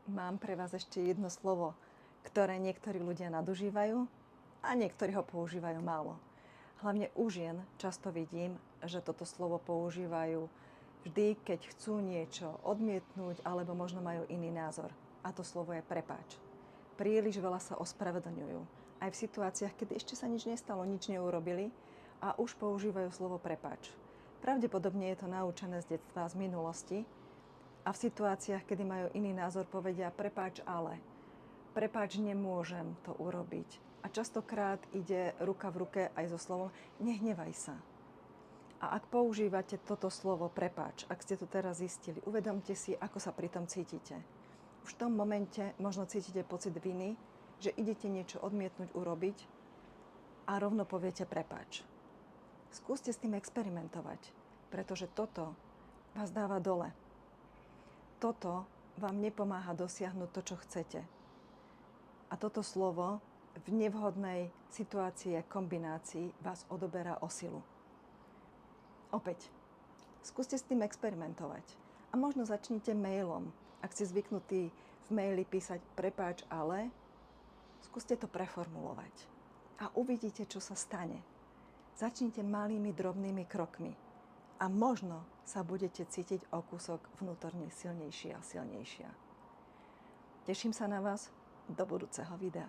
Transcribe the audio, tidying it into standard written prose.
Mám pre vás ešte jedno slovo, ktoré niektorí ľudia nadužívajú a niektorí ho používajú málo. Hlavne u žien často vidím, že toto slovo používajú vždy, keď chcú niečo odmietnúť alebo možno majú iný názor. A to slovo je prepáč. Príliš veľa sa ospravedlňujú. Aj v situáciách, kedy ešte sa nič nestalo, nič neurobili a už používajú slovo prepáč. Pravdepodobne je to naučené z detstva, z minulosti, a v situáciách, kedy majú iný názor, povedia prepáč, ale. Prepáč, nemôžem to urobiť. A častokrát ide ruka v ruke aj so slovom nehnevaj sa. A ak používate toto slovo prepáč, ak ste to teraz zistili, uvedomte si, ako sa pri tom cítite. Už v tom momente možno cítite pocit viny, že idete niečo odmietnúť urobiť a rovno poviete prepáč. Skúste s tým experimentovať, pretože toto vás dáva dole. Toto vám nepomáha dosiahnuť to, čo chcete. A toto slovo v nevhodnej situácii a kombinácii vás odoberá o silu. Opäť, skúste s tým experimentovať. A možno začnite mailom. Ak ste zvyknutí v maili písať prepáč, ale, skúste to preformulovať. A uvidíte, čo sa stane. Začnite malými, drobnými krokmi. A možno sa budete cítiť o kúsok vnútorne silnejšia a silnejšia. Teším sa na vás do budúceho videa.